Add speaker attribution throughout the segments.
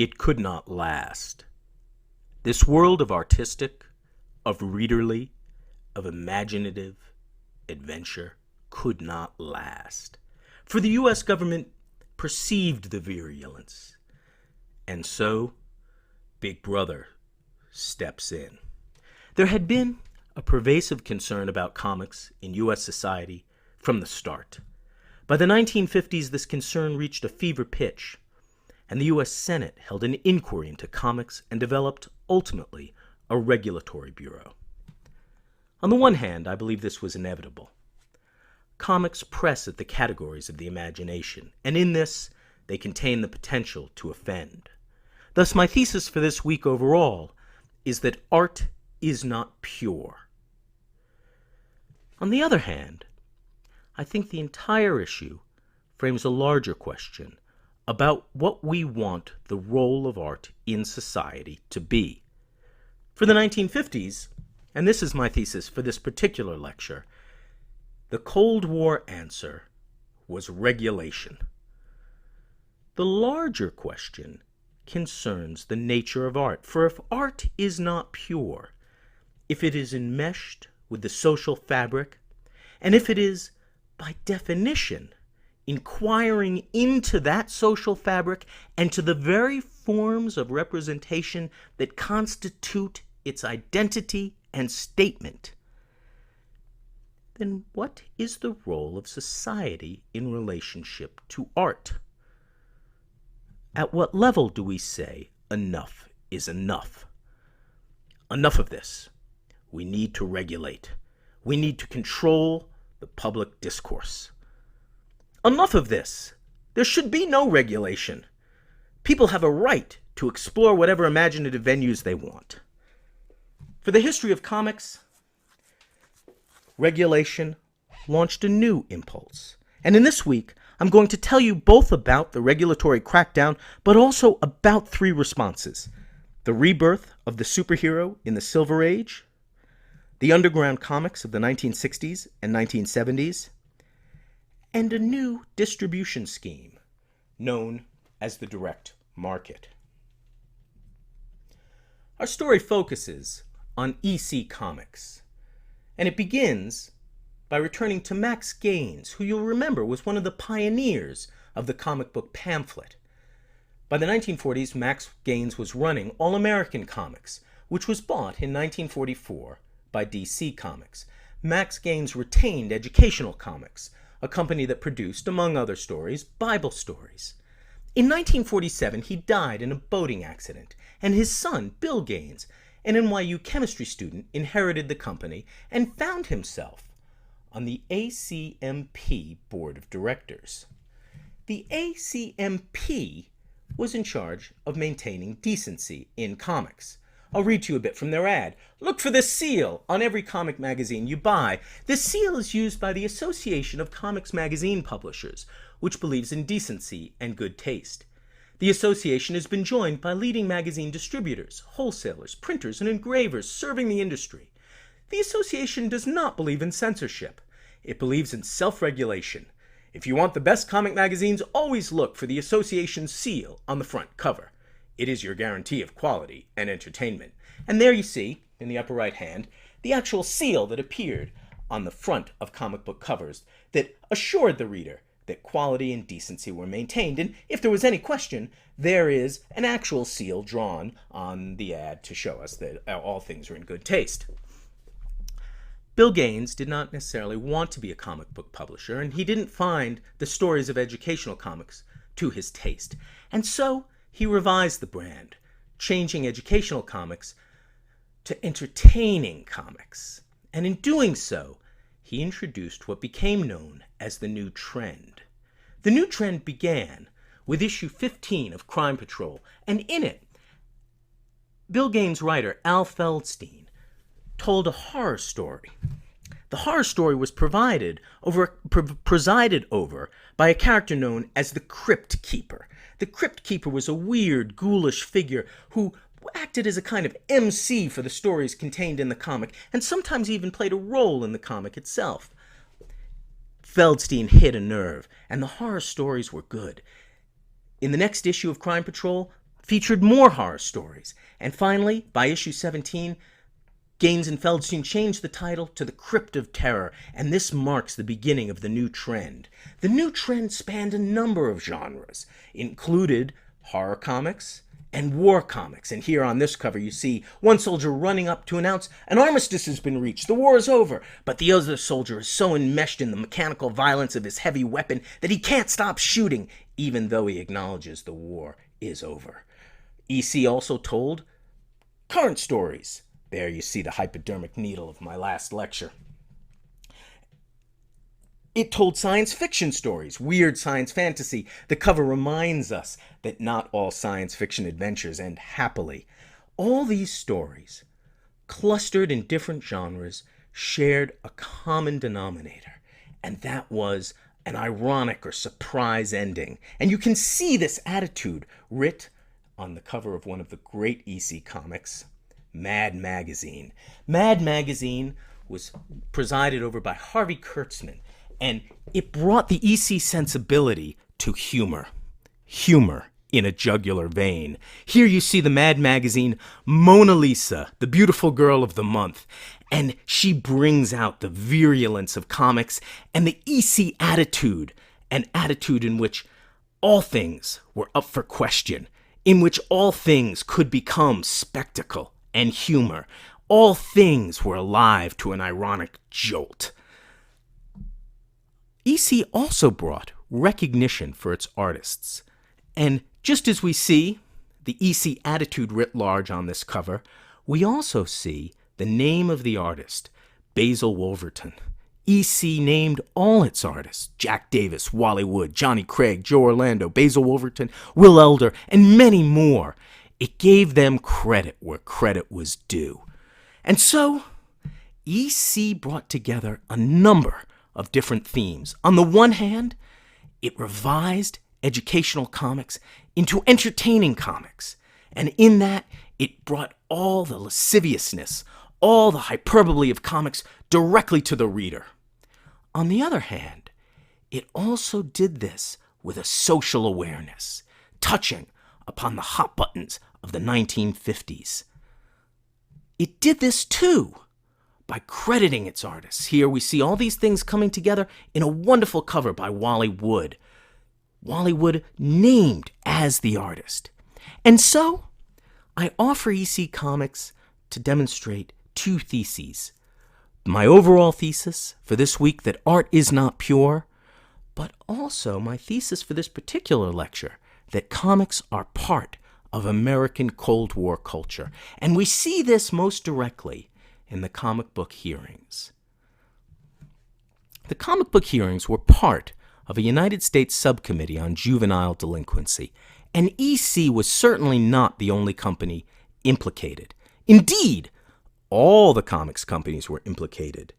Speaker 1: It could not last. This world of artistic, of readerly, of imaginative adventure could not last. For the U.S. government perceived the virulence. And so, Big Brother steps in. There had been a pervasive concern about comics in U.S. society from the start. By the 1950s, this concern reached a fever pitch, and the U.S. Senate held an inquiry into comics and developed, ultimately, a regulatory bureau. On the one hand, I believe this was inevitable. Comics press at the categories of the imagination, and in this, they contain the potential to offend. Thus, my thesis for this week overall is that art is not pure. On the other hand, I think the entire issue frames a larger question about what we want the role of art in society to be. For the 1950s, and this is my thesis for this particular lecture, the Cold War answer was regulation. The larger question concerns the nature of art, for if art is not pure, if it is enmeshed with the social fabric, and if it is, by definition, inquiring into that social fabric and to the very forms of representation that constitute its identity and statement, then what is the role of society in relationship to art? At what level do we say enough is enough? Enough of this. We need to regulate. We need to control the public discourse. Enough of this. There should be no regulation. People have a right to explore whatever imaginative venues they want. For the history of comics, regulation launched a new impulse. And in this week, I'm going to tell you both about the regulatory crackdown, but also about three responses: the rebirth of the superhero in the Silver Age, the underground comics of the 1960s and 1970s, and a new distribution scheme known as the direct market. Our story focuses on EC Comics, and it begins by returning to Max Gaines, who you'll remember was one of the pioneers of the comic book pamphlet. By the 1940s, Max Gaines was running All American Comics, which was bought in 1944 by DC Comics. Max Gaines retained Educational Comics, a company that produced, among other stories, Bible stories. In 1947, he died in a boating accident, and his son, Bill Gaines, an NYU chemistry student, inherited the company and found himself on the ACMP Board of Directors. The ACMP was in charge of maintaining decency in comics. I'll read to you a bit from their ad. Look for this seal on every comic magazine you buy. This seal is used by the Association of Comics Magazine Publishers, which believes in decency and good taste. The association has been joined by leading magazine distributors, wholesalers, printers, and engravers serving the industry. The association does not believe in censorship. It believes in self-regulation. If you want the best comic magazines, always look for the association's seal on the front cover. It is your guarantee of quality and entertainment. And there you see, in the upper right hand, the actual seal that appeared on the front of comic book covers that assured the reader that quality and decency were maintained. And if there was any question, there is an actual seal drawn on the ad to show us that all things are in good taste. Bill Gaines did not necessarily want to be a comic book publisher, and he didn't find the stories of Educational Comics to his taste. And so he revised the brand, changing Educational Comics to Entertaining Comics. And in doing so, he introduced what became known as the New Trend. The New Trend began with issue 15 of Crime Patrol, and in it, Bill Gaines' writer Al Feldstein told a horror story. The horror story was presided over by a character known as the Crypt Keeper. The Crypt Keeper was a weird, ghoulish figure who acted as a kind of MC for the stories contained in the comic, and sometimes even played a role in the comic itself. Feldstein hit a nerve, and the horror stories were good. In the next issue of Crime Patrol, featured more horror stories. And finally, by issue 17, Gaines and Feldstein changed the title to The Crypt of Terror, and this marks the beginning of the new trend. The new trend spanned a number of genres, included horror comics and war comics. And here on this cover you see one soldier running up to announce an armistice has been reached, the war is over. But the other soldier is so enmeshed in the mechanical violence of his heavy weapon that he can't stop shooting, even though he acknowledges the war is over. EC also told current stories. There you see the hypodermic needle of my last lecture. It told science fiction stories, weird science fantasy. The cover reminds us that not all science fiction adventures end happily. All these stories, clustered in different genres, shared a common denominator, and that was an ironic or surprise ending. And you can see this attitude writ on the cover of one of the great EC comics, Mad Magazine. Mad Magazine was presided over by Harvey Kurtzman, and it brought the EC sensibility to humor. Humor in a jugular vein. Here you see the Mad Magazine Mona Lisa, the beautiful girl of the month, and she brings out the virulence of comics and the EC attitude, an attitude in which all things were up for question, in which all things could become spectacle and humor. All things were alive to an ironic jolt. EC also brought recognition for its artists. And just as we see the EC attitude writ large on this cover, we also see the name of the artist, Basil Wolverton. EC named all its artists, Jack Davis, Wally Wood, Johnny Craig, Joe Orlando, Basil Wolverton, Will Elder, and many more. It gave them credit where credit was due. And so, EC brought together a number of different themes. On the one hand, it revised educational comics into entertaining comics. And in that, it brought all the lasciviousness, all the hyperbole of comics directly to the reader. On the other hand, it also did this with a social awareness, touching upon the hot buttons of the 1950s. It did this too by crediting its artists. Here we see all these things coming together in a wonderful cover by Wally Wood. Wally Wood named as the artist. And so, I offer EC Comics to demonstrate two theses. My overall thesis for this week that art is not pure, but also my thesis for this particular lecture that comics are part of American Cold War culture. And we see this most directly in the comic book hearings. The comic book hearings were part of a United States subcommittee on juvenile delinquency, and EC was certainly not the only company implicated. Indeed, all the comics companies were implicated.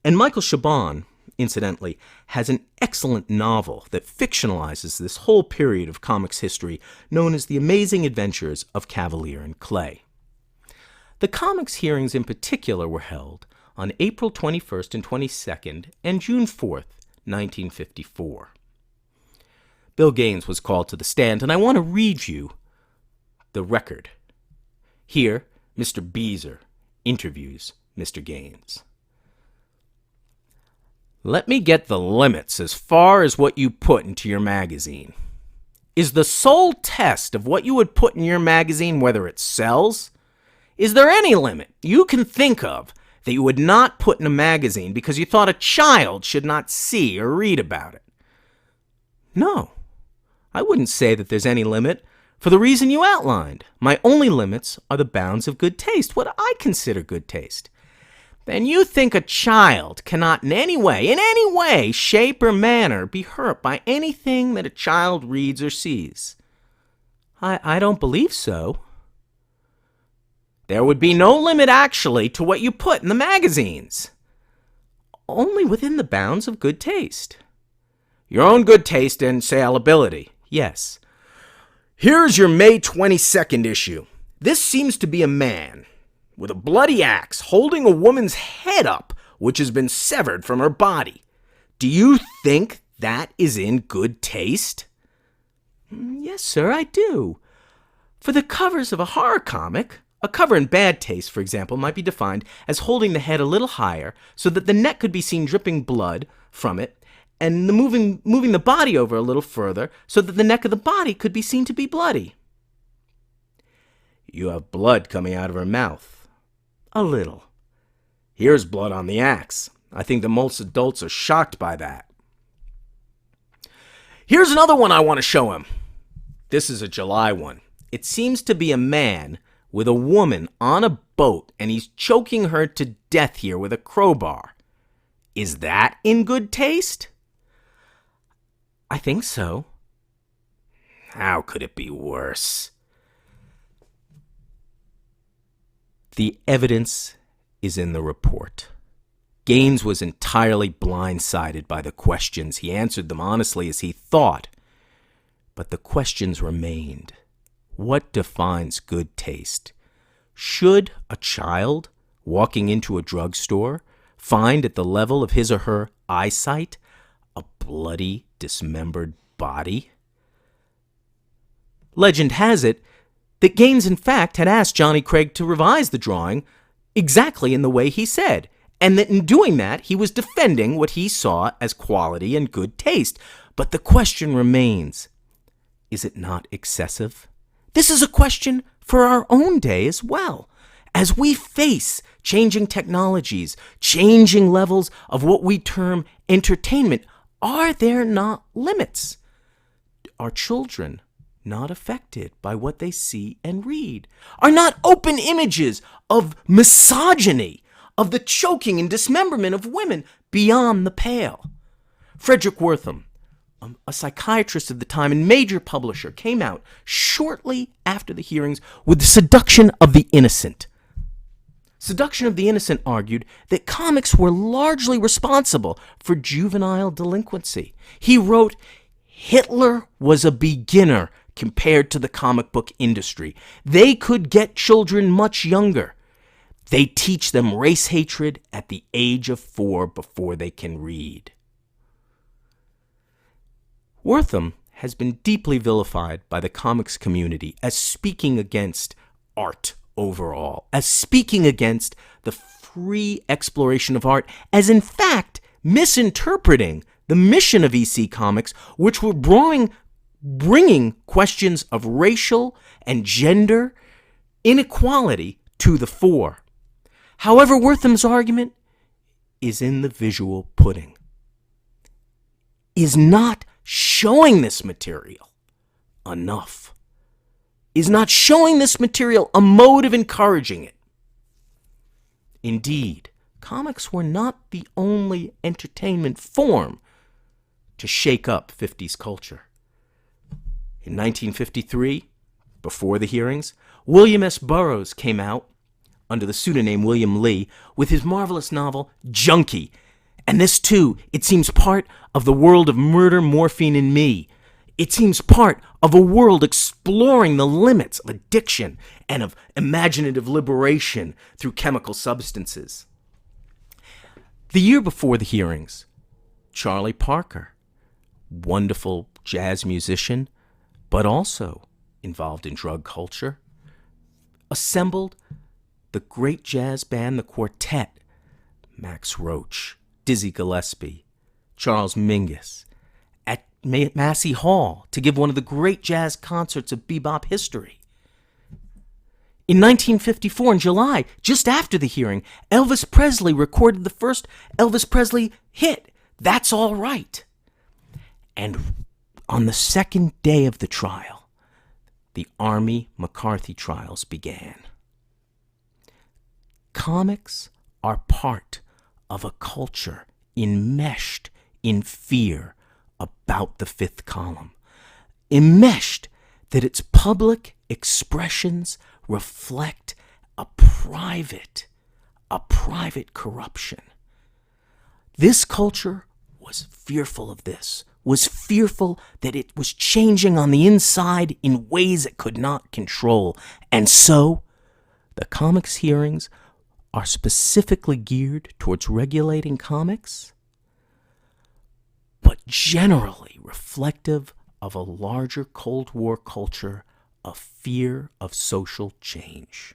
Speaker 1: And Michael Chabon, incidentally, has an excellent novel that fictionalizes this whole period of comics history known as The Amazing Adventures of Kavalier and Clay. The comics hearings in particular were held on April 21st and 22nd and June 4th, 1954. Bill Gaines was called to the stand, and I want to read you the record. Here, Mr. Beezer interviews Mr. Gaines. Let me get the limits as far as what you put into your magazine. Is the sole test of what you would put in your magazine whether it sells? Is there any limit you can think of that you would not put in a magazine because you thought a child should not see or read about it? No, I wouldn't say that there's any limit for the reason you outlined. My only limits are the bounds of good taste, what I consider good taste. Then you think a child cannot in any way, shape, or manner be hurt by anything that a child reads or sees. I don't believe so. There would be no limit, actually, to what you put in the magazines. Only within the bounds of good taste. Your own good taste and salability, yes. Here's your May 22nd issue. This seems to be a man with a bloody axe holding a woman's head up, which has been severed from her body. Do you think that is in good taste? Yes, sir, I do. For the covers of a horror comic, a cover in bad taste, for example, might be defined as holding the head a little higher so that the neck could be seen dripping blood from it, and moving the body over a little further so that the neck of the body could be seen to be bloody. You have blood coming out of her mouth. A little. Here's blood on the axe. I think that most adults are shocked by that. Here's another one I want to show him. This is a July one. It seems to be a man with a woman on a boat, and he's choking her to death here with a crowbar. Is that in good taste? I think so. How could it be worse? The evidence is in the report. Gaines was entirely blindsided by the questions. He answered them honestly as he thought. But the questions remained. What defines good taste? Should a child walking into a drugstore find at the level of his or her eyesight a bloody, dismembered body? Legend has it that Gaines, in fact, had asked Johnny Craig to revise the drawing exactly in the way he said, and that in doing that, he was defending what he saw as quality and good taste. But the question remains, is it not excessive? This is a question for our own day as well. As we face changing technologies, changing levels of what we term entertainment, are there not limits? Are children not affected by what they see and read? Are not open images of misogyny, of the choking and dismemberment of women beyond the pale? Frederick Wertham, a psychiatrist of the time and major publisher, came out shortly after the hearings with The Seduction of the Innocent. Seduction of the Innocent argued that comics were largely responsible for juvenile delinquency. He wrote, Hitler was a beginner compared to the comic book industry. They could get children much younger. They teach them race hatred at the age of 4 before they can read. Wertham has been deeply vilified by the comics community as speaking against art overall, as speaking against the free exploration of art, as in fact misinterpreting the mission of EC Comics, which were bringing questions of racial and gender inequality to the fore. However, Wertham's argument is in the visual pudding. Is not showing this material enough? Is not showing this material a mode of encouraging it? Indeed, comics were not the only entertainment form to shake up 50s culture. In 1953, before the hearings, William S. Burroughs came out under the pseudonym William Lee with his marvelous novel Junkie. And this, too, it seems part of the world of Murder, Morphine, and Me. It seems part of a world exploring the limits of addiction and of imaginative liberation through chemical substances. The year before the hearings, Charlie Parker, wonderful jazz musician, but also involved in drug culture, assembled the great jazz band, the Quartet, Max Roach, Dizzy Gillespie, Charles Mingus, at Massey Hall to give one of the great jazz concerts of bebop history. In 1954, in July, just after the hearing, Elvis Presley recorded the first Elvis Presley hit, That's All Right. And on the second day of the trial, the Army McCarthy trials began. Comics are part of a culture enmeshed in fear about the fifth column, enmeshed that its public expressions reflect a private corruption. This culture was fearful of this, was fearful that it was changing on the inside in ways it could not control. And so, the comics hearings are specifically geared towards regulating comics, but generally reflective of a larger Cold War culture a fear of social change.